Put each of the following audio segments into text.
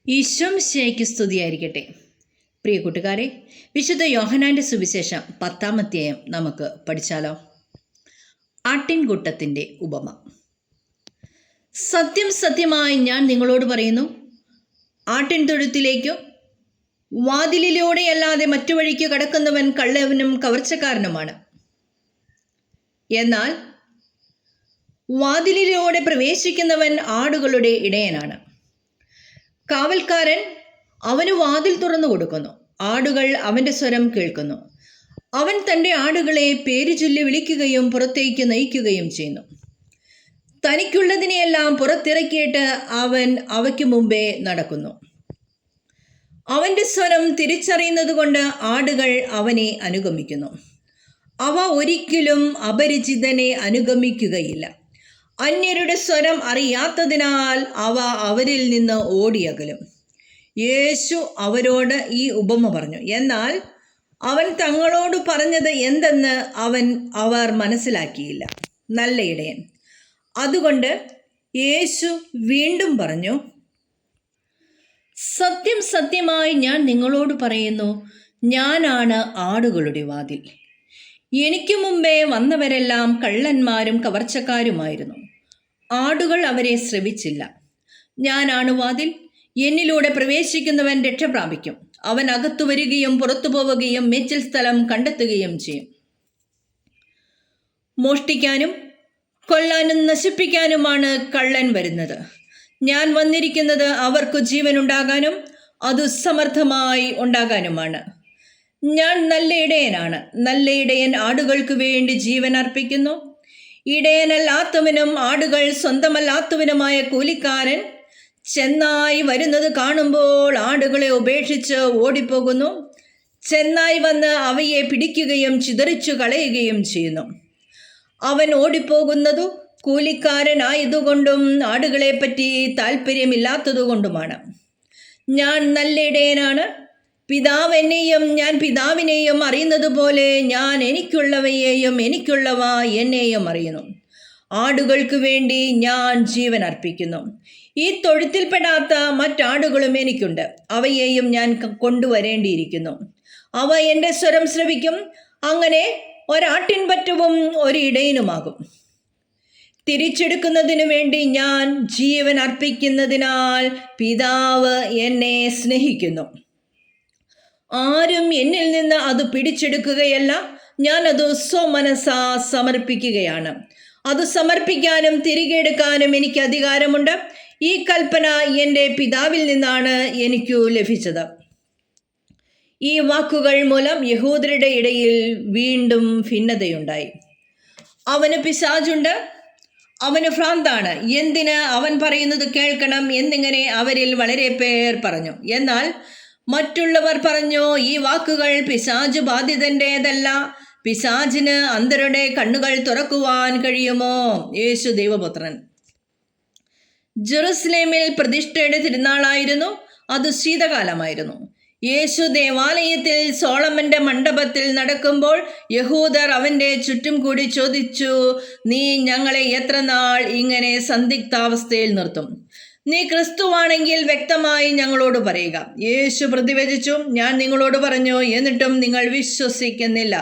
ഈശോമിശിഹായ്ക്ക് സ്തുതിയായിരിക്കട്ടെ. പ്രിയ കൂട്ടുകാരെ, വിശുദ്ധ യോഹന്നാന്റെ സുവിശേഷം 10-ാം അധ്യായം നമുക്ക് പഠിച്ചാലോ? ആട്ടിൻകൂട്ടത്തിൻ്റെ ഉപമ. സത്യം സത്യമായി ഞാൻ നിങ്ങളോട് പറയുന്നു, ആട്ടിൻ തൊഴുത്തിലേക്കു വാതിലിലൂടെയല്ലാതെ മറ്റു വഴിക്ക് കടക്കുന്നവൻ കള്ളവനും കവർച്ചക്കാരനുമാണ്. എന്നാൽ വാതിലിലൂടെ പ്രവേശിക്കുന്നവൻ ആടുകളുടെ ഇടയനാണ്. കാവൽക്കാരൻ അവന് വാതിൽ തുറന്നു കൊടുക്കുന്നു. ആടുകൾ അവൻ്റെ സ്വരം കേൾക്കുന്നു. അവൻ തൻ്റെ ആടുകളെ പേര് ചൊല്ലി വിളിക്കുകയും പുറത്തേക്ക് നയിക്കുകയും ചെയ്യുന്നു. തനിക്കുള്ളതിനെയെല്ലാം പുറത്തിറക്കിയിട്ട് അവൻ അവയ്ക്ക് മുമ്പേ നടക്കുന്നു. അവൻ്റെ സ്വരം തിരിച്ചറിയുന്നത് കൊണ്ട് ആടുകൾ അവനെ അനുഗമിക്കുന്നു. അവ ഒരിക്കലും അപരിചിതനെ അനുഗമിക്കുകയില്ല. അന്യരുടെ സ്വരം അറിയാത്തതിനാൽ അവ അവരിൽ നിന്ന് ഓടിയകലും. യേശു അവരോട് ഈ ഉപമ പറഞ്ഞു. എന്നാൽ അവൻ തങ്ങളോട് പറഞ്ഞത് എന്തെന്ന് അവർ മനസ്സിലാക്കിയില്ല. നല്ല ഇടയൻ. അതുകൊണ്ട് യേശു വീണ്ടും പറഞ്ഞു, സത്യം സത്യമായി ഞാൻ നിങ്ങളോട് പറയുന്നു, ഞാനാണ് ആടുകളുടെ വാതിൽ. എനിക്ക് മുമ്പേ വന്നവരെല്ലാം കള്ളന്മാരും കവർച്ചക്കാരുമായിരുന്നു. ആടുകൾ അവരെ ശ്രവിച്ചില്ല. ഞാനാണ് വാതിൽ. എന്നിലൂടെ പ്രവേശിക്കുന്നവൻ രക്ഷ പ്രാപിക്കും. അവൻ അകത്തു വരികയും പുറത്തു പോവുകയും മേച്ചിൽ സ്ഥലം കണ്ടെത്തുകയും ചെയ്യും. മോഷ്ടിക്കാനും കൊല്ലാനും നശിപ്പിക്കാനുമാണ് കള്ളൻ വരുന്നത്. ഞാൻ വന്നിരിക്കുന്നത് അവർക്ക് ജീവൻ ഉണ്ടാകാനും അത് സമർത്ഥമായി ഉണ്ടാകാനുമാണ്. ഞാൻ നല്ല ഇടയനാണ്. നല്ല ഇടയൻ ആടുകൾക്ക് വേണ്ടി ജീവൻ അർപ്പിക്കുന്നു. ഇടയനല്ലാത്തവനും ആടുകൾ സ്വന്തമല്ലാത്തവനുമായ കൂലിക്കാരൻ ചെന്നായി വരുന്നത് കാണുമ്പോൾ ആടുകളെ ഉപേക്ഷിച്ച് ഓടിപ്പോകുന്നു. ചെന്നായി വന്ന് അവയെ പിടിക്കുകയും ചിതറിച്ചു കളയുകയും ചെയ്യുന്നു. അവൻ ഓടിപ്പോകുന്നതു കൂലിക്കാരനായതുകൊണ്ടും ആടുകളെപ്പറ്റി താല്പര്യമില്ലാത്തതുകൊണ്ടുമാണ്. ഞാൻ നല്ല ഇടയനാണ്. പിതാവ് എന്നെയും ഞാൻ പിതാവിനെയും അറിയുന്നത് പോലെ ഞാൻ എനിക്കുള്ളവയെയും എനിക്കുള്ളവ എന്നെയും അറിയുന്നു. ആടുകൾക്ക് വേണ്ടി ഞാൻ ജീവൻ അർപ്പിക്കുന്നു. ഈ തൊഴുത്തിൽപ്പെടാത്ത മറ്റാടുകളും എനിക്കുണ്ട്. അവയെയും ഞാൻ കൊണ്ടുവരേണ്ടിയിരിക്കുന്നു. അവ എൻ്റെ സ്വരം ശ്രവിക്കും. അങ്ങനെ ഒരാട്ടിൻപറ്റവും ഒരു ഇടയനുമാകും. തിരിച്ചെടുക്കുന്നതിനു വേണ്ടി ഞാൻ ജീവൻ അർപ്പിക്കുന്നതിനാൽ പിതാവ് എന്നെ സ്നേഹിക്കുന്നു. ആരും എന്നിൽ നിന്ന് അത് പിടിച്ചെടുക്കുകയല്ല, ഞാൻ അത് സ്വമനസാ സമർപ്പിക്കുകയാണ്. അത് സമർപ്പിക്കാനും തിരികെ എടുക്കാനും എനിക്ക് അധികാരമുണ്ട്. ഈ കൽപ്പന എൻ്റെ പിതാവിൽ നിന്നാണ് എനിക്കു ലഭിച്ചത്. ഈ വാക്കുകൾ മൂലം യഹൂദരുടെ ഇടയിൽ വീണ്ടും ഭിന്നതയുണ്ടായി. അവന് പിശാചുണ്ട്, അവന് ഭ്രാന്താണ്. എന്തിന് അവൻ പറയുന്നത് കേൾക്കണം എന്നിങ്ങനെ അവരിൽ വളരെ പേർ പറഞ്ഞു. എന്നാൽ മറ്റുള്ളവർ പറഞ്ഞു, ഈ വാക്കുകൾ പിശാച് ബാധിതൻ്റേതല്ല. പിശാചിന് അന്ധരുടെ കണ്ണുകൾ തുറക്കുവാൻ കഴിയുമോ? യേശു ദൈവപുത്രൻ. ജെറുസലേമിൽ പ്രതിഷ്ഠയുടെ തിരുനാളായിരുന്നു. അത് ശീതകാലമായിരുന്നു. യേശു ദേവാലയത്തിൽ സോളമന്റെ മണ്ഡപത്തിൽ നടക്കുമ്പോൾ യഹൂദർ അവൻ്റെ ചുറ്റും കൂടി ചോദിച്ചു, നീ ഞങ്ങളെ എത്ര നാൾ ഇങ്ങനെ സന്ദിഗ്ധാവസ്ഥയിൽ നിർത്തും? നീ ക്രിസ്തുവാണെങ്കിൽ വ്യക്തമായി ഞങ്ങളോട് പറയുക. യേശു പ്രതിവചിച്ചു, ഞാൻ നിങ്ങളോട് പറഞ്ഞു, എന്നിട്ടും നിങ്ങൾ വിശ്വസിക്കുന്നില്ല.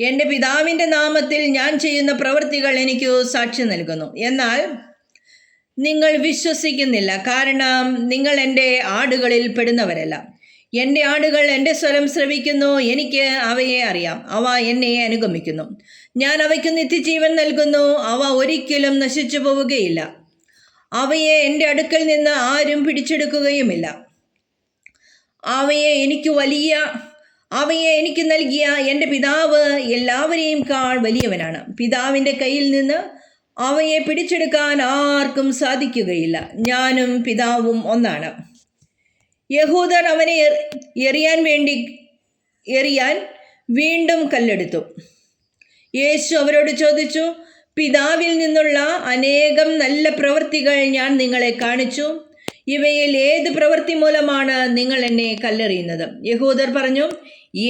എൻ്റെ പിതാവിൻ്റെ നാമത്തിൽ ഞാൻ ചെയ്യുന്ന പ്രവൃത്തികൾ എനിക്ക് സാക്ഷ്യം നൽകുന്നു. എന്നാൽ നിങ്ങൾ വിശ്വസിക്കുന്നില്ല, കാരണം നിങ്ങൾ എൻ്റെ ആടുകളിൽ പെടുന്നവരല്ല. എൻ്റെ ആടുകൾ എൻ്റെ സ്വരം ശ്രവിക്കുന്നു. എനിക്ക് അവയെ അറിയാം. അവ എന്നെ അനുഗമിക്കുന്നു. ഞാൻ അവയ്ക്ക് നിത്യജീവൻ നൽകുന്നു. അവ ഒരിക്കലും നശിച്ചു പോവുകയില്ല. അവയെ എൻ്റെ അടുക്കൽ നിന്ന് ആരും പിടിച്ചെടുക്കുകയുമില്ല. അവയെ എനിക്ക് നൽകിയ എൻ്റെ പിതാവ് എല്ലാവരെയും വലിയവനാണ്. പിതാവിൻ്റെ കയ്യിൽ നിന്ന് അവയെ പിടിച്ചെടുക്കാൻ ആർക്കും സാധിക്കുകയില്ല. ഞാനും പിതാവും ഒന്നാണ്. യഹൂദർ അവനെ എറിയാൻ വീണ്ടും കല്ലെടുത്തു. യേശു അവരോട് ചോദിച്ചു, പിതാവിൽ നിന്നുള്ള അനേകം നല്ല പ്രവൃത്തികൾ ഞാൻ നിങ്ങളെ കാണിച്ചു. ഇവയിൽ ഏത് പ്രവൃത്തി മൂലമാണ് നിങ്ങൾ എന്നെ കല്ലെറിയുന്നത്? യഹൂദർ പറഞ്ഞു,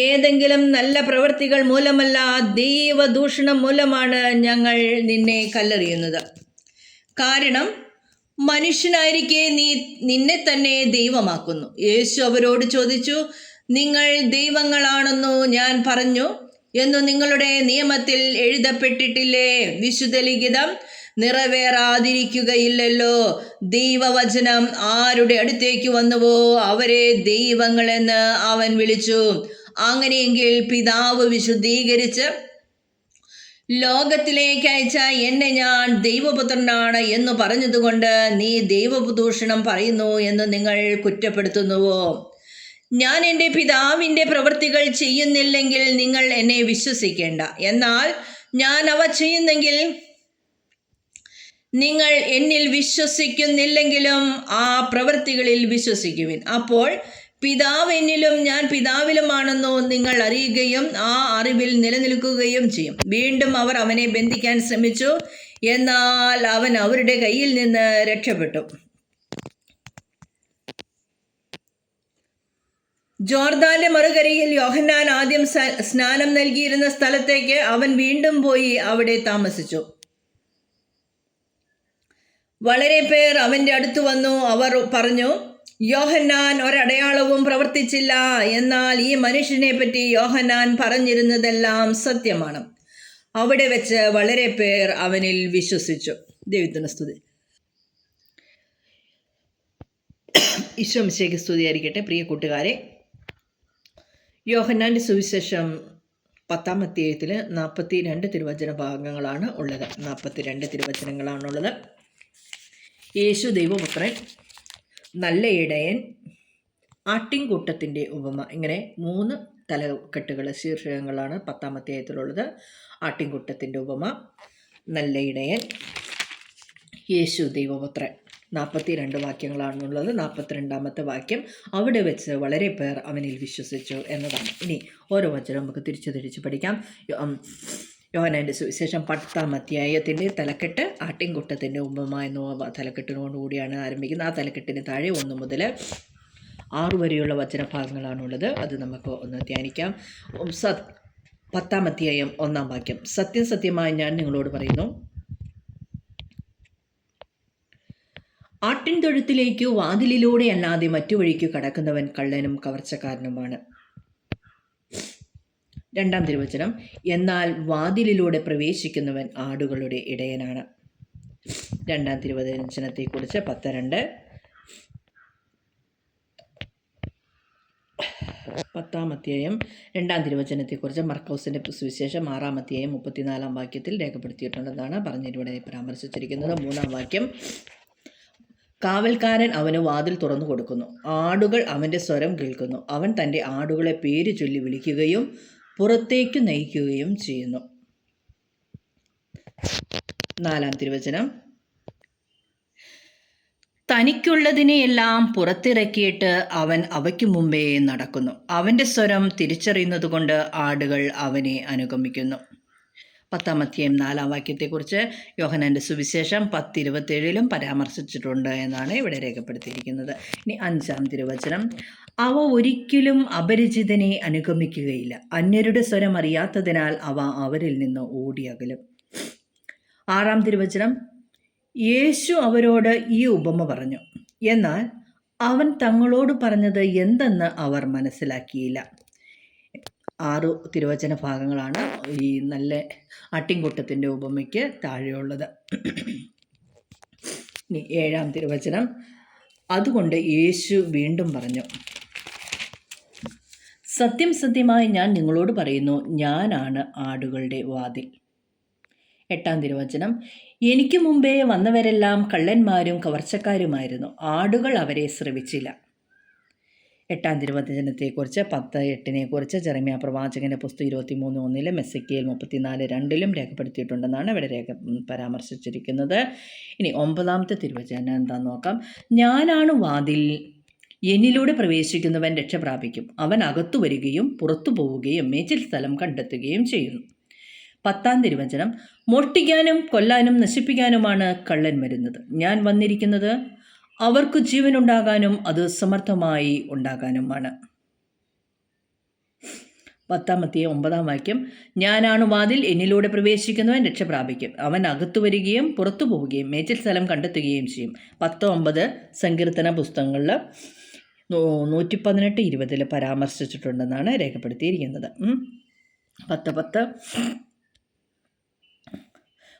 ഏതെങ്കിലും നല്ല പ്രവൃത്തികൾ മൂലമല്ല, ദൈവദൂഷണം മൂലമാണ് ഞങ്ങൾ നിന്നെ കല്ലെറിയുന്നത്. കാരണം മനുഷ്യനായിരിക്കെ നീ നിന്നെ തന്നെ ദൈവമാക്കുന്നു. യേശു അവരോട് ചോദിച്ചു, നിങ്ങൾ ദൈവങ്ങളാണെന്നു ഞാൻ പറഞ്ഞു എന്നു നിങ്ങളുടെ നിയമത്തിൽ എഴുതപ്പെട്ടിട്ടില്ലേ? വിശുദ്ധ ലിഖിതം നിറവേറാതിരിക്കുകയില്ലല്ലോ. ദൈവവചനം ആരുടെ അടുത്തേക്ക് വന്നുവോ അവരെ ദൈവങ്ങളെന്ന് അവൻ വിളിച്ചു. അങ്ങനെയെങ്കിൽ പിതാവ് വിശുദ്ധീകരിച്ച് ലോകത്തിലേക്ക് അയച്ച എന്നെ ഞാൻ ദൈവപുത്രനാണ് എന്ന് പറഞ്ഞതുകൊണ്ട് നീ ദൈവദൂഷണം പറയുന്നു എന്ന് നിങ്ങൾ കുറ്റപ്പെടുത്തുന്നുവോ? ഞാൻ എൻ്റെ പിതാവിൻ്റെ പ്രവൃത്തികൾ ചെയ്യുന്നില്ലെങ്കിൽ നിങ്ങൾ എന്നെ വിശ്വസിക്കേണ്ട. എന്നാൽ ഞാൻ അവ ചെയ്യുന്നെങ്കിൽ നിങ്ങൾ എന്നിൽ വിശ്വസിക്കുന്നില്ലെങ്കിലും ആ പ്രവൃത്തികളിൽ വിശ്വസിക്കുവിൻ. അപ്പോൾ പിതാവ് എന്നിലും ഞാൻ പിതാവിലുമാണെന്നോ നിങ്ങൾ അറിയുകയും ആ അറിവിൽ നിലനിൽക്കുകയും ചെയ്യും. വീണ്ടും അവർ അവനെ ബന്ധിക്കാൻ ശ്രമിച്ചു, എന്നാൽ അവൻ അവരുടെ കയ്യിൽ നിന്ന് രക്ഷപ്പെട്ടു. ജോർദാന്റെ മറുകരയിൽ യോഹന്നാൻ ആദ്യം സ്നാനം നൽകിയിരുന്ന സ്ഥലത്തേക്ക് അവൻ വീണ്ടും പോയി അവിടെ താമസിച്ചു. വളരെ പേർ അവന്റെ അടുത്ത് വന്നു. അവർ പറഞ്ഞു, യോഹന്നാൻ ഒരടയാളവും പ്രവർത്തിച്ചില്ല, എന്നാൽ ഈ മനുഷ്യനെ പറ്റി യോഹന്നാൻ പറഞ്ഞിരുന്നതെല്ലാം സത്യമാണ്. അവിടെ വെച്ച് വളരെ പേർ അവനിൽ വിശ്വസിച്ചു. ദൈവത്തിന് സ്തുതി. ഈശോ മിശിഹായ്ക്ക് സ്തുതിയായിരിക്കട്ടെ. പ്രിയ കൂട്ടുകാരെ, യോഹന്നാന്റെ സുവിശേഷം 10-ാം അധ്യായത്തിൽ 42 തിരുവചന ഭാഗങ്ങളാണ് ഉള്ളത്. 42 തിരുവചനങ്ങളാണുള്ളത്. യേശു ദൈവപുത്രൻ, നല്ല ഇടയൻ, ആട്ടിൻകൂട്ടത്തിൻ്റെ ഉപമ, ഇങ്ങനെ 3 തലക്കെട്ടുകൾ, ശീർഷകങ്ങളാണ് 10-ാം അധ്യായത്തിലുള്ളത്. ആട്ടിൻകൂട്ടത്തിൻ്റെ ഉപമ, നല്ല ഇടയൻ, യേശു ദൈവപുത്രൻ. 42 വാക്യങ്ങളാണുള്ളത്. 42-ാമത്തെ വാക്യം, അവിടെ വെച്ച് വളരെ പേർ അവനിൽ വിശ്വസിച്ചു എന്നതാണ്. ഇനി ഓരോ വചനം നമുക്ക് തിരിച്ച് പഠിക്കാം. യോഹന്നാന്റെ സുവിശേഷം 10-ാം അധ്യായത്തിൻ്റെ തലക്കെട്ട് ആട്ടിൻകൂട്ടത്തിൻ്റെ ഉപമ എന്ന തലക്കെട്ടിനോടുകൂടിയാണ് ആരംഭിക്കുന്നത്. ആ തലക്കെട്ടിന് താഴെ 1 മുതൽ 6 വരെയുള്ള വചനഭാഗങ്ങളാണുള്ളത്. അത് നമുക്ക് ഒന്ന് ധ്യാനിക്കാം. 10-ാം അധ്യായം 1-ാം വാക്യം, സത്യം സത്യമായി ഞാൻ നിങ്ങളോട് പറയുന്നു, ആട്ടിൻ തൊഴുത്തിലേക്ക് വാതിലിലൂടെ അല്ലാതെ മറ്റു വഴിക്ക് കടക്കുന്നവൻ കള്ളനും കവർച്ചക്കാരനുമാണ്. 2-ാം തിരുവചനം, എന്നാൽ വാതിലിലൂടെ പ്രവേശിക്കുന്നവൻ ആടുകളുടെ ഇടയനാണ്. 2-ാം തിരുവചനത്തെക്കുറിച്ച് 10:2, 10-ാം അധ്യായം 2-ാം തിരുവചനത്തെക്കുറിച്ച് മർക്കോസിൻ്റെ സുവിശേഷം 6-ാം അധ്യായം 34-ാം വാക്യത്തിൽ രേഖപ്പെടുത്തിയിട്ടുള്ളതാണ് പറഞ്ഞിവിടെ പരാമർശിച്ചിരിക്കുന്നത്. 3-ാം വാക്യം, കാവൽക്കാരൻ അവന് വാതിൽ തുറന്നു കൊടുക്കുന്നു, ആടുകൾ അവൻ്റെ സ്വരം കേൾക്കുന്നു, അവൻ തൻ്റെ ആടുകളെ പേര് ചൊല്ലി വിളിക്കുകയും പുറത്തേക്ക് നയിക്കുകയും ചെയ്യുന്നു. 4-ാം തിരുവചനം, തനിക്കുള്ളതിനെയെല്ലാം പുറത്തിറക്കിയിട്ട് അവൻ അവയ്ക്ക് മുമ്പേ നടക്കുന്നു, അവൻ്റെ സ്വരം തിരിച്ചറിയുന്നതുകൊണ്ട് ആടുകൾ അവനെ അനുഗമിക്കുന്നു. 10-ാം അധ്യായം 4-ാം വാക്യത്തെക്കുറിച്ച് യോഹന്നാന്റെ സുവിശേഷം 10:27 പരാമർശിച്ചിട്ടുണ്ട് എന്നാണ് ഇവിടെ രേഖപ്പെടുത്തിയിരിക്കുന്നത്. ഇനി 5-ാം തിരുവചനം, അവ ഒരിക്കലും അപരിചിതനെ അനുഗമിക്കുകയില്ല, അന്യരുടെ സ്വരം അറിയാത്തതിനാൽ അവ അവരിൽ നിന്ന് ഓടിയകലും. 6-ാം തിരുവചനം, യേശു അവരോട് ഈ ഉപമ പറഞ്ഞു, എന്നാൽ അവൻ തങ്ങളോട് പറഞ്ഞത് എന്തെന്ന് അവർ മനസ്സിലാക്കിയില്ല. 6 തിരുവചന ഭാഗങ്ങളാണ് ഈ നല്ല ആട്ടിൻകൂട്ടത്തിൻ്റെ ഉപമയ്ക്ക് താഴെയുള്ളത്. ഇനി 7-ാം തിരുവചനം, അതുകൊണ്ട് യേശു വീണ്ടും പറഞ്ഞു, സത്യം സത്യമായി ഞാൻ നിങ്ങളോട് പറയുന്നു, ഞാനാണ് ആടുകളുടെ വാതിൽ. 8-ാം തിരുവചനം, എനിക്ക് മുമ്പേ വന്നവരെല്ലാം കള്ളന്മാരും കവർച്ചക്കാരുമായിരുന്നു, ആടുകൾ അവരെ ശ്രവിച്ചില്ല. 8-ാം തിരുവചനത്തെക്കുറിച്ച് 10:8 ജെറമ്യാ പ്രവാചകന്റെ പുസ്തകം 23:1, എസെക്കിയേൽ 34:2 രേഖപ്പെടുത്തിയിട്ടുണ്ടെന്നാണ് ഇവിടെ പരാമർശിച്ചിരിക്കുന്നത്. ഇനി 9-ാമത്തെ തിരുവചനം എന്താണെന്ന് നോക്കാം. ഞാനാണ് വാതിൽ, എന്നിലൂടെ പ്രവേശിക്കുന്നവൻ രക്ഷ പ്രാപിക്കും, അവൻ അകത്തു വരികയും പുറത്തു പോവുകയും മേച്ചിൽ സ്ഥലം കണ്ടെത്തുകയും ചെയ്യുന്നു. 10-ാം തിരുവചനം, മോഷ്ടിക്കാനും കൊല്ലാനും നശിപ്പിക്കാനുമാണ് കള്ളൻ വരുന്നത്, ഞാൻ വന്നിരിക്കുന്നത് അവർക്ക് ജീവനുണ്ടാകാനും അത് സമർത്ഥമായി ഉണ്ടാകാനുമാണ്. 10 9 ഞാനാണ് വാതിൽ, എന്നിലൂടെ പ്രവേശിക്കുന്നവൻ രക്ഷ പ്രാപിക്കും. അവൻ അകത്തു വരികയും പുറത്തു പോവുകയും മേച്ചിൽ സ്ഥലം കണ്ടെത്തുകയും ചെയ്യും. 10-9 സങ്കീർത്തന പുസ്തകങ്ങളിൽ 118-20 പരാമർശിച്ചിട്ടുണ്ടെന്നാണ് രേഖപ്പെടുത്തിയിരിക്കുന്നത്. 10-10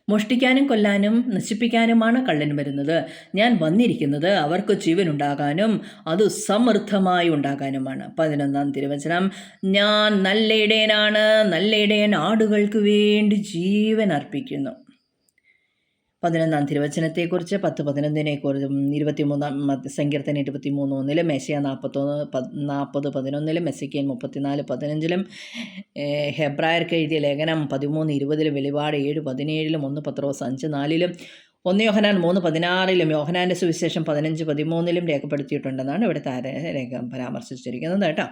മോഷ്ടിക്കാനും കൊല്ലാനും നശിപ്പിക്കാനുമാണ് കള്ളൻ വരുന്നത്. ഞാൻ വന്നിരിക്കുന്നത് അവർക്ക് ജീവനുണ്ടാകാനും അത് സമൃദ്ധമായി ഉണ്ടാകാനുമാണ്. 11 തിരുവചനം, ഞാൻ നല്ല ഇടയനാണ്, നല്ല ഇടയൻ ആടുകൾക്ക് വേണ്ടി ജീവൻ അർപ്പിക്കുന്നു. 11 തിരുവചനത്തെക്കുറിച്ച് 10-11 23 സങ്കീർത്തനം 23:1 മെശിയ 40:11 മെസ്സിക്കേൽ 34:15 ഹെബ്രായർക്ക് എഴുതിയ ലേഖനം 13:20 വെളിപാട് 7:17 1 പത്രോസ് 5:4 1 യോഹന്നാൻ 3:16 യോഹന്നാൻ്റെ സുവിശേഷം 15:13 രേഖപ്പെടുത്തിയിട്ടുണ്ടെന്നാണ് ഇവിടെ രേഖ പരാമർശിച്ചിരിക്കുന്നത് കേട്ടോ.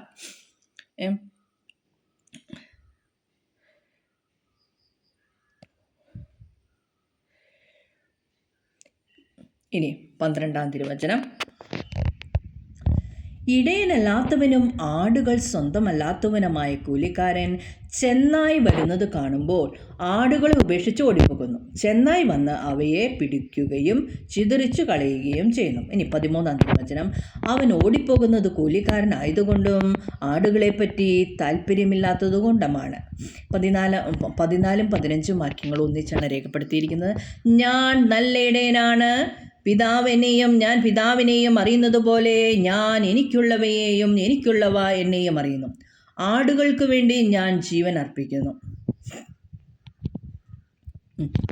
ഇനി 12 തിരുവചനം, ഇടയനല്ലാത്തവനും ആടുകൾ സ്വന്തമല്ലാത്തവനുമായ കൂലിക്കാരൻ ചെന്നായി വരുന്നത് കാണുമ്പോൾ ആടുകളെ ഉപേക്ഷിച്ച് ഓടിപ്പോകുന്നു. ചെന്നായി വന്ന് അവയെ പിടിക്കുകയും ചിതറിച്ചു കളയുകയും ചെയ്യുന്നു. ഇനി 13 തിരുവചനം, അവൻ ഓടിപ്പോകുന്നത് കൂലിക്കാരനായതുകൊണ്ടും ആടുകളെപ്പറ്റി താല്പര്യമില്ലാത്തതുകൊണ്ടുമാണ്. 14-15 വാക്യങ്ങൾ ഒന്നിച്ചാണ് രേഖപ്പെടുത്തിയിരിക്കുന്നത്. ഞാൻ നല്ല ഇടയനാണ്, പിതാവിനെയും ഞാൻ പിതാവിനെയും അറിയുന്നത് പോലെ ഞാൻ എനിക്കുള്ളവയെയും എനിക്കുള്ളവ എന്നെയും അറിയുന്നു. ആടുകൾക്ക് വേണ്ടി ഞാൻ ജീവൻ അർപ്പിക്കുന്നു.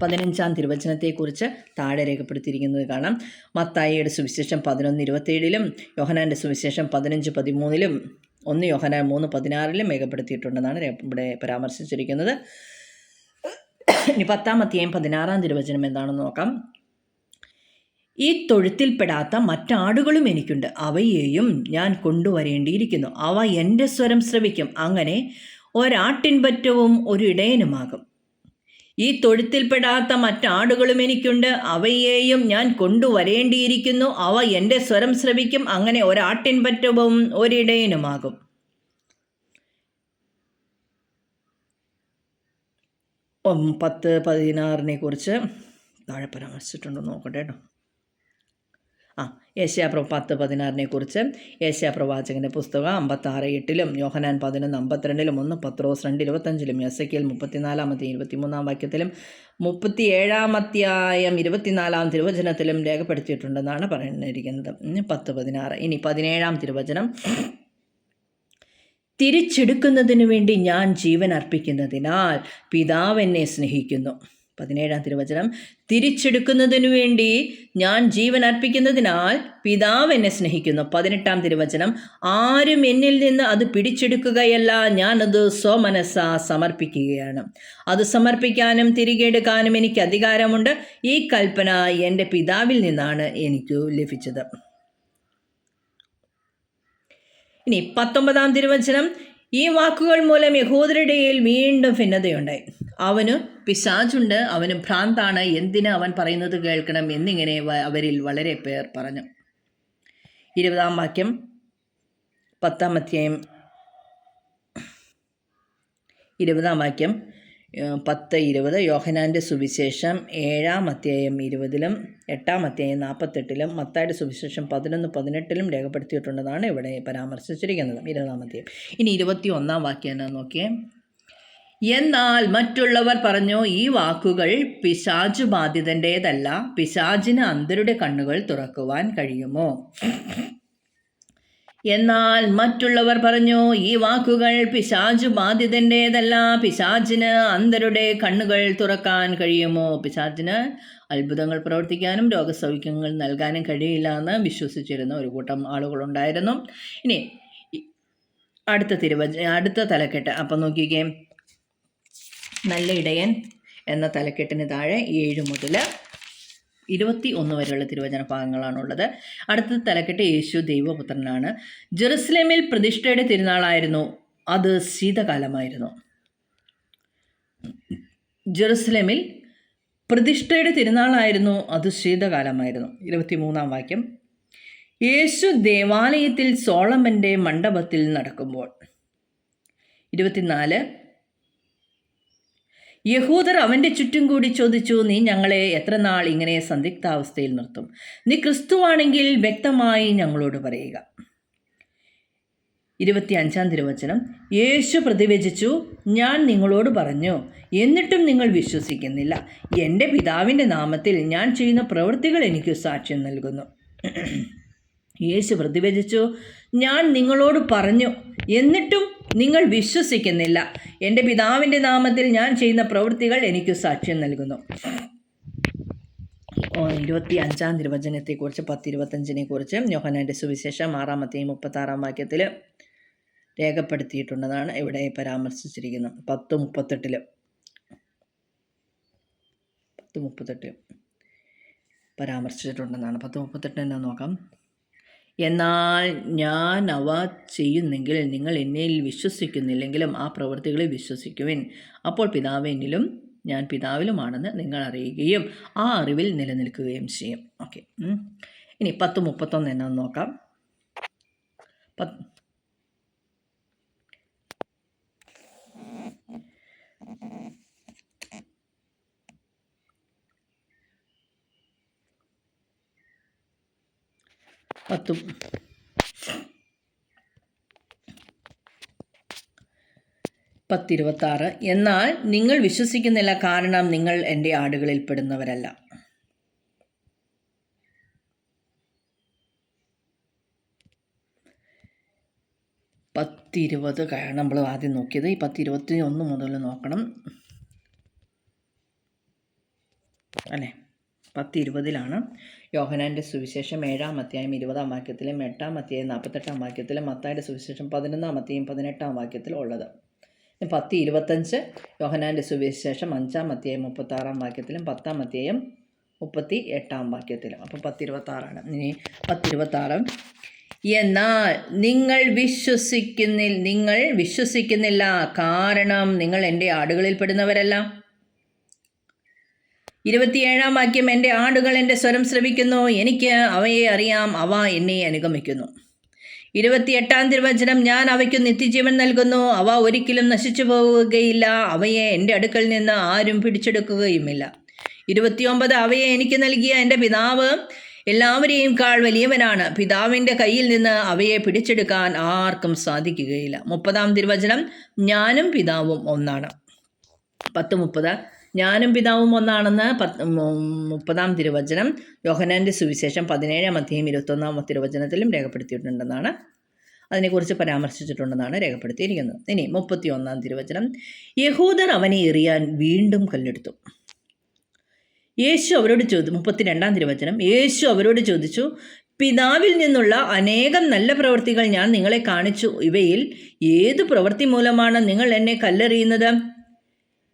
15 തിരുവചനത്തെക്കുറിച്ച് താഴെ രേഖപ്പെടുത്തിയിരിക്കുന്നത് കാണാം. മത്തായിയുടെ സുവിശേഷം 11:27 യോഹന്നാൻ്റെ സുവിശേഷം 15:13 1 യോഹന്നാൻ 3:16 രേഖപ്പെടുത്തിയിട്ടുണ്ടെന്നാണ് ഇവിടെ പരാമർശിച്ചിരിക്കുന്നത്. ഇനി 10 തിരുവചനം എന്താണെന്ന് നോക്കാം. ഈ തൊഴുത്തിൽപ്പെടാത്ത മറ്റാടുകളും എനിക്കുണ്ട്, അവയെയും ഞാൻ കൊണ്ടുവരേണ്ടിയിരിക്കുന്നു. അവ എൻ്റെ സ്വരം ശ്രവിക്കും, അങ്ങനെ ഒരാട്ടിൻപറ്റവും ഒരു ഇടയനുമാകും. ഈ തൊഴുത്തിൽപ്പെടാത്ത മറ്റാടുകളും എനിക്കുണ്ട്, അവയെയും ഞാൻ കൊണ്ടുവരേണ്ടിയിരിക്കുന്നു. അവ എൻ്റെ സ്വരം ശ്രവിക്കും, അങ്ങനെ ഒരാട്ടിൻപറ്റവും ഒരിടയനുമാകും. 10-16 താഴെ പരാമർശിച്ചിട്ടുണ്ടോ നോക്കട്ടെ കേട്ടോ. യെശയ്യാ 10:16 യെശയ്യാ പ്രവാചകൻ്റെ പുസ്തകം 56:8 യോഹന്നാൻ 11:52 1 പത്രോസ് 2:25 എസെക്കിയേൽ 34:23 37 തിരുവചനത്തിലും രേഖപ്പെടുത്തിയിട്ടുണ്ടെന്നാണ് പറഞ്ഞിരിക്കുന്നത്. 10-16 ഇനി 17 തിരുവചനം, തിരിച്ചെടുക്കുന്നതിനു വേണ്ടി ഞാൻ ജീവൻ അർപ്പിക്കുന്നതിനാൽ പിതാവ് എന്നെ സ്നേഹിക്കുന്നു. 17 തിരുവചനം, തിരിച്ചെടുക്കുന്നതിനു വേണ്ടി ഞാൻ ജീവൻ അർപ്പിക്കുന്നതിനാൽ പിതാവ് എന്നെ സ്നേഹിക്കുന്നു. 18 തിരുവചനം, ആരും എന്നിൽ നിന്ന് അത് പിടിച്ചെടുക്കുകയല്ല, ഞാനത് സ്വമനസ്സാ സമർപ്പിക്കുകയാണ്. അത് സമർപ്പിക്കാനും തിരികെ എടുക്കാനും എനിക്ക് അധികാരമുണ്ട്. ഈ കൽപ്പന എൻ്റെ പിതാവിൽ നിന്നാണ് എനിക്ക് ലഭിച്ചത്. ഇനി 19 തിരുവചനം, ഈ വാക്കുകൾ മൂലം യഹൂദരുടെ ഇടയിൽ വീണ്ടും ഭിന്നതയുണ്ടായി. അവന് പിശാചുണ്ട്, അവന് ഭ്രാന്താണ്, എന്തിന് അവൻ പറയുന്നത് കേൾക്കണം എന്നിങ്ങനെ അവരിൽ വളരെ പേർ പറഞ്ഞു. 20 വാക്യം 10 അധ്യായം 20 വാക്യം 10-20 യോഹന്നാൻ്റെ സുവിശേഷം 7 അധ്യായം 20 8 അധ്യായം 48 മത്തായിയുടെ സുവിശേഷം 11-18 രേഖപ്പെടുത്തിയിട്ടുണ്ടെന്നാണ് ഇവിടെ പരാമർശിച്ചിരിക്കുന്നത്. 20 അധ്യായം ഇനി 21 വാക്യം നോക്കിയേ. എന്നാൽ മറ്റുള്ളവർ പറഞ്ഞു, ഈ വാക്കുകൾ പിശാചു ബാധിതൻ്റേതല്ല, പിശാചിന് അന്ധരുടെ കണ്ണുകൾ തുറക്കുവാൻ കഴിയുമോ? എന്നാൽ മറ്റുള്ളവർ പറഞ്ഞു, ഈ വാക്കുകൾ പിശാചു ബാധിതൻ്റേതല്ല, പിശാചിന് അന്ധരുടെ കണ്ണുകൾ തുറക്കാൻ കഴിയുമോ? പിശാചിന് അത്ഭുതങ്ങൾ പ്രവർത്തിക്കാനും രോഗസൗഖ്യങ്ങൾ നൽകാനും കഴിയില്ല എന്ന് വിശ്വസിച്ചിരുന്ന ഒരു കൂട്ടം ആളുകളുണ്ടായിരുന്നു. ഇനി അടുത്ത തലക്കെട്ട് അപ്പം നോക്കിക്കേ. നല്ല ഇടയൻ എന്ന തലക്കെട്ടിന് താഴെ 7 മുതൽ 21 വരെയുള്ള തിരുവചന ഭാഗങ്ങളാണുള്ളത്. അടുത്ത തലക്കെട്ട് യേശു ദൈവപുത്രനാണ്. ജെറുസലേമിൽ പ്രതിഷ്ഠയുടെ തിരുനാളായിരുന്നു, അത് ശീതകാലമായിരുന്നു. ജെറുസലേമിൽ പ്രതിഷ്ഠയുടെ തിരുനാളായിരുന്നു, അത് ശീതകാലമായിരുന്നു. 23 വാക്യം, യേശു ദേവാലയത്തിൽ സോളമൻ്റെ മണ്ഡപത്തിൽ നടക്കുമ്പോൾ. 24 യഹൂദർ അവൻ്റെ ചുറ്റും കൂടി ചോദിച്ചു, നീ ഞങ്ങളെ എത്ര നാൾ ഇങ്ങനെ സന്ദിഗ്ധാവസ്ഥയിൽ നിർത്തും? നീ ക്രിസ്തുവാണെങ്കിൽ വ്യക്തമായി ഞങ്ങളോട് പറയുക. 25 തിരുവചനം യേശു പ്രതിവചിച്ചു, ഞാൻ നിങ്ങളോട് പറഞ്ഞു, എന്നിട്ടും നിങ്ങൾ വിശ്വസിക്കുന്നില്ല. എൻ്റെ പിതാവിൻ്റെ നാമത്തിൽ ഞാൻ ചെയ്യുന്ന പ്രവൃത്തികൾ എനിക്ക് സാക്ഷ്യം നൽകുന്നു. യേശു പ്രതിവചിച്ചു, ഞാൻ നിങ്ങളോട് പറഞ്ഞു, എന്നിട്ടും നിങ്ങൾ വിശ്വസിക്കുന്നില്ല. എൻ്റെ പിതാവിൻ്റെ നാമത്തിൽ ഞാൻ ചെയ്യുന്ന പ്രവൃത്തികൾ എനിക്ക് സാക്ഷ്യം നൽകുന്നു. 25 തിരുവചനത്തെക്കുറിച്ച് 10:25 യോഹന്നാൻ്റെ സുവിശേഷം 6-36 വാക്യത്തിൽ രേഖപ്പെടുത്തിയിട്ടുള്ളതാണ് ഇവിടെ പരാമർശിച്ചിരിക്കുന്നത്. 10:38 പരാമർശിച്ചിട്ടുണ്ടെന്നാണ്. 10:38 എന്നാ നോക്കാം. എന്നാൽ ഞാൻ അവ ചെയ്യുന്നെങ്കിൽ നിങ്ങൾ എന്നിൽ വിശ്വസിക്കുന്നില്ലെങ്കിലും ആ പ്രവൃത്തികളിൽ വിശ്വസിക്കുവിൻ. അപ്പോൾ പിതാവ് എന്നിലും ഞാൻ പിതാവിലുമാണെന്ന് നിങ്ങൾ അറിയുകയും ആ അറിവിൽ നിലനിൽക്കുകയും ചെയ്യും. ഓക്കെ, ഇനി 10:31 എന്നാന്ന് നോക്കാം. 10:26 എന്നാൽ നിങ്ങൾ വിശ്വസിക്കുന്നില്ല, കാരണം നിങ്ങൾ എൻ്റെ ആടുകളിൽ പെടുന്നവരല്ല. 10:20 നമ്മൾ ആദ്യം നോക്കിയത്. ഈ 10:21 മുതൽ നോക്കണം അല്ലേ. 10:20 യോഹന്നാൻ്റെ സുവിശേഷം 7-ാം അധ്യായം 20-ാം വാക്യത്തിലും 8-ാം അധ്യായം 48-ാം വാക്യത്തിലും മത്തായിയുടെ സുവിശേഷം 11-ാം അധ്യായം 18-ാം വാക്യത്തിലും ഉള്ളത്. 10:25 യോഹന്നാൻ്റെ സുവിശേഷം 5-ാം അധ്യായം 36-ാം വാക്യത്തിലും 10-ാം അധ്യായം 38-ാം വാക്യത്തിലും. അപ്പോൾ 10:26. ഇനി 10:26 എന്നാൽ നിങ്ങൾ വിശ്വസിക്കുന്നില്ല, കാരണം നിങ്ങൾ എൻ്റെ ആടുകളിൽ പെടുന്നവരല്ല. 27-ാം വാക്യം എൻ്റെ ആടുകൾ എൻ്റെ സ്വരം ശ്രവിക്കുന്നു, എനിക്ക് അവയെ അറിയാം, അവ എന്നെ അനുഗമിക്കുന്നു. 28-ാം തിരുവചനം ഞാൻ അവയ്ക്ക് നിത്യജീവൻ നൽകുന്നു, അവ ഒരിക്കലും നശിച്ചു പോവുകയില്ല, അവയെ എൻ്റെ അടുക്കൽ നിന്ന് ആരും പിടിച്ചെടുക്കുകയുമില്ല. 29 അവയെ എനിക്ക് നൽകിയ എൻ്റെ പിതാവ് എല്ലാവരെയും കാൾ വലിയവനാണ്, പിതാവിൻ്റെ കയ്യിൽ നിന്ന് അവയെ പിടിച്ചെടുക്കാൻ ആർക്കും സാധിക്കുകയില്ല. 30-ാം തിരുവചനം ഞാനും പിതാവും ഒന്നാണ്. 10:30 ഞാനും പിതാവും ഒന്നാണെന്ന് 30-ാം തിരുവചനം യോഹന്നാൻ്റെ സുവിശേഷം 17-ാം അധ്യായം 21-ാം തിരുവചനത്തിലും രേഖപ്പെടുത്തിയിട്ടുണ്ടെന്നാണ്, അതിനെക്കുറിച്ച് പരാമർശിച്ചിട്ടുണ്ടെന്നാണ് രേഖപ്പെടുത്തിയിരിക്കുന്നത്. ഇനി 31-ാം തിരുവചനം യഹൂദർ അവനെ എറിയാൻ വീണ്ടും കല്ലെടുത്തു. യേശു അവരോട് 32-ാം തിരുവചനം യേശു അവരോട് ചോദിച്ചു, പിതാവിൽ നിന്നുള്ള അനേകം നല്ല പ്രവൃത്തികൾ ഞാൻ നിങ്ങളെ കാണിച്ചു, ഇവയിൽ ഏതു പ്രവൃത്തി മൂലമാണ് നിങ്ങൾ എന്നെ കല്ലെറിയുന്നത്?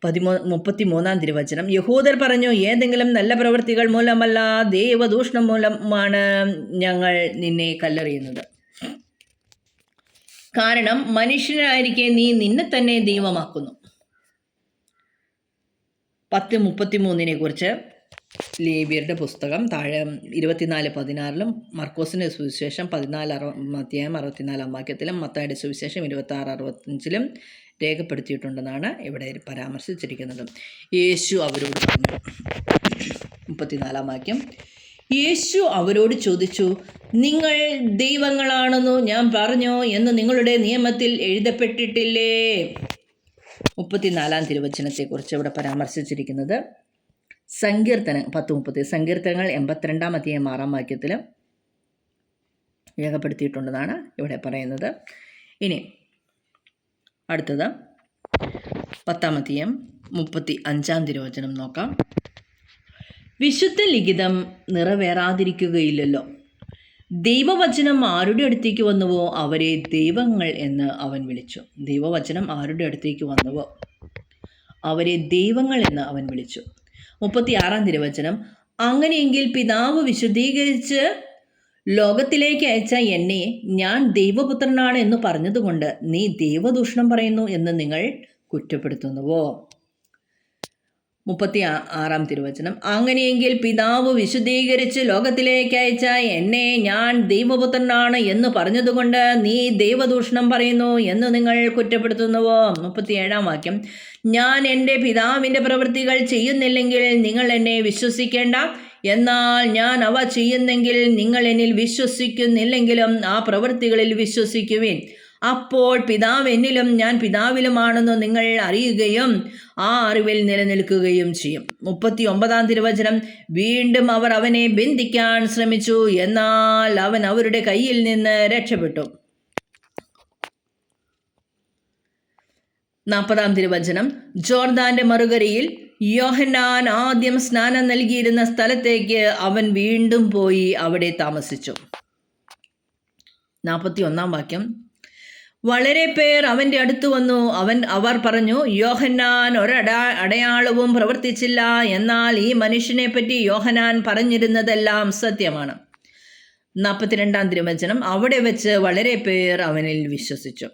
33-ാം തിരുവചനം യഹൂദർ പറഞ്ഞു, ഏതെങ്കിലും നല്ല പ്രവൃത്തികൾ മൂലമല്ല, ദൈവദൂഷണം മൂലമാണ് ഞങ്ങൾ നിന്നെ കല്ലെറിയുന്നത്. കാരണം മനുഷ്യനായിരിക്കെ നീ നിന്നെ തന്നെ ദൈവമാക്കുന്നു. 10:33 കുറിച്ച് ലേവ്യരുടെ പുസ്തകം താഴെ 24:16 മർക്കോസിൻ്റെ സുവിശേഷം 14-ാം അധ്യായം 64-ാം വാക്യത്തിലും മത്തായിയുടെ സുവിശേഷം 26:65 രേഖപ്പെടുത്തിയിട്ടുണ്ടെന്നാണ് ഇവിടെ പരാമർശിച്ചിരിക്കുന്നത്. യേശു അവരോട് പറഞ്ഞു. 34-ാം വാക്യം യേശു അവരോട് ചോദിച്ചു, നിങ്ങൾ ദൈവങ്ങളാണെന്നു ഞാൻ പറഞ്ഞോ എന്ന് നിങ്ങളുടെ നിയമത്തിൽ എഴുതപ്പെട്ടിട്ടില്ലേ? 34-ാം തിരുവചനത്തെക്കുറിച്ച് ഇവിടെ പരാമർശിച്ചിരിക്കുന്നത് സങ്കീർത്തനം 10:30 സങ്കീർത്തനങ്ങൾ 82-ാം അധ്യായം 6-ാം വാക്യത്തിൽ രേഖപ്പെടുത്തിയിട്ടുണ്ടെന്നാണ് ഇവിടെ പറയുന്നത്. ഇനി അടുത്തത് 10-ാം അധ്യായം 35-ാം തിരുവചനം നോക്കാം. വിശുദ്ധ ലിഖിതം നിറവേറാതിരിക്കുകയില്ലല്ലോ. ദൈവവചനം ആരുടെ അടുത്തേക്ക് വന്നുവോ അവരെ ദൈവങ്ങൾ എന്ന് അവൻ വിളിച്ചു. ദൈവവചനം ആരുടെ അടുത്തേക്ക് വന്നുവോ അവരെ ദൈവങ്ങൾ എന്ന് അവൻ വിളിച്ചു. 36-ാം തിരുവചനം അങ്ങനെയെങ്കിൽ പിതാവ് വിശുദ്ധീകരിച്ച് ലോകത്തിലേക്ക് അയച്ച എന്നെ ഞാൻ ദൈവപുത്രനാണ് എന്ന് പറഞ്ഞതുകൊണ്ട് നീ ദൈവദൂഷണം പറയുന്നു എന്ന് നിങ്ങൾ കുറ്റപ്പെടുത്തുന്നുവോ? 36 തിരുവചനം. അങ്ങനെയെങ്കിൽ പിതാവ് വിശുദ്ധീകരിച്ച് ലോകത്തിലേക്ക് അയച്ച എന്നെ ഞാൻ ദൈവപുത്രനാണ് എന്ന് പറഞ്ഞതുകൊണ്ട് നീ ദൈവദൂഷണം പറയുന്നു എന്ന് നിങ്ങൾ കുറ്റപ്പെടുത്തുന്നുവോ? 37 വാക്യം. ഞാൻ എൻ്റെ പിതാവിൻ്റെ പ്രവൃത്തികൾ ചെയ്യുന്നില്ലെങ്കിൽ നിങ്ങൾ എന്നെ വിശ്വസിക്കേണ്ട. എന്നാൽ ഞാൻ അവ ചെയ്യുന്നെങ്കിൽ നിങ്ങൾ എന്നിൽ വിശ്വസിക്കുന്നില്ലെങ്കിലും ആ പ്രവൃത്തികളിൽ വിശ്വസിക്കുവിൻ. അപ്പോൾ പിതാവ് എന്നിലും ഞാൻ പിതാവിലുമാണെന്ന് നിങ്ങൾ അറിയുകയും ആ അറിവിൽ നിലനിൽക്കുകയും ചെയ്യും. 39 തിരുവചനം. വീണ്ടും അവർ അവനെ ബന്ധിക്കാൻ ശ്രമിച്ചു, എന്നാൽ അവൻ അവരുടെ കയ്യിൽ നിന്ന് രക്ഷപ്പെട്ടു. 40 തിരുവചനം. ജോർദാന്റെ മറുകരയിൽ യോഹന്നാൻ ആദ്യം സ്നാനം നൽകിയിരുന്ന സ്ഥലത്തേക്ക് അവൻ വീണ്ടും പോയി അവിടെ താമസിച്ചു. 41 വാക്യം. വളരെ പേർ അവൻ്റെ അടുത്ത് വന്നു. അവർ പറഞ്ഞു, യോഹന്നാൻ അടയാളവും പ്രവർത്തിച്ചില്ല, എന്നാൽ ഈ മനുഷ്യനെ പറ്റി യോഹന്നാൻ പറഞ്ഞിരുന്നതെല്ലാം സത്യമാണ്. 42 തിരുവചനം. അവിടെ വെച്ച് വളരെ പേർ അവനിൽ വിശ്വസിച്ചു.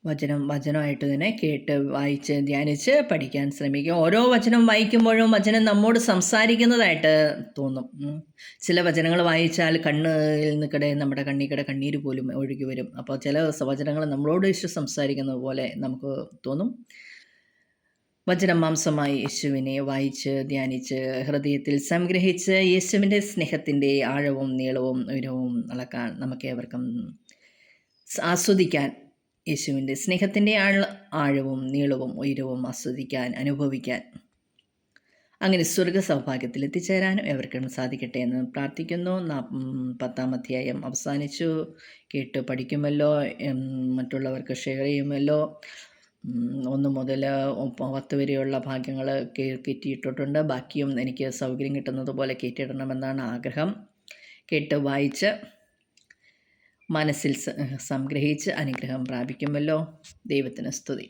വചനമായിട്ട് തന്നെ കേട്ട് വായിച്ച് ധ്യാനിച്ച് പഠിക്കാൻ ശ്രമിക്കുക. ഓരോ വചനം വായിക്കുമ്പോഴും വചനം നമ്മോട് സംസാരിക്കുന്നതായിട്ട് തോന്നും. ചില വചനങ്ങൾ വായിച്ചാൽ കണ്ണിൽ നിൽക്കടെ നമ്മുടെ കണ്ണിക്കടെ കണ്ണീര് പോലും ഒഴുകി വരും. അപ്പോൾ ചില വചനങ്ങൾ നമ്മളോട് യേശു സംസാരിക്കുന്നത് പോലെ നമുക്ക് തോന്നും. വചനം മാംസമായി യേശുവിനെ വായിച്ച് ധ്യാനിച്ച് ഹൃദയത്തിൽ സംഗ്രഹിച്ച് യേശുവിൻ്റെ സ്നേഹത്തിൻ്റെ ആഴവും നീളവും ഉയരവും അളക്കാൻ നമുക്കേവർക്കും ആസ്വദിക്കാൻ, യേശുവിൻ്റെ സ്നേഹത്തിൻ്റെ ആഴവും നീളവും ഉയരവും ആസ്വദിക്കാൻ, അനുഭവിക്കാൻ, അങ്ങനെ സ്വർഗ സൗഭാഗ്യത്തിൽ എത്തിച്ചേരാനും എവർക്കും സാധിക്കട്ടെ എന്ന് പ്രാർത്ഥിക്കുന്നു. 10-ാം അധ്യായം അവസാനിച്ചു. കേട്ട് പഠിക്കുമല്ലോ, മറ്റുള്ളവർക്ക് ഷെയർ ചെയ്യുമല്ലോ. 1 മുതൽ 10 വരെയുള്ള ഭാഗ്യങ്ങൾ കയറ്റിയിട്ടിട്ടുണ്ട്. ബാക്കിയും എനിക്ക് സൗകര്യം കിട്ടുന്നത് പോലെ കയറ്റിയിടണമെന്നാണ് ആഗ്രഹം. കേട്ട് വായിച്ച് മനസ്സിൽ സംഗ്രഹിച്ച് അനുഗ്രഹം പ്രാപിക്കുമല്ലോ. ദൈവത്തിന് സ്തുതി.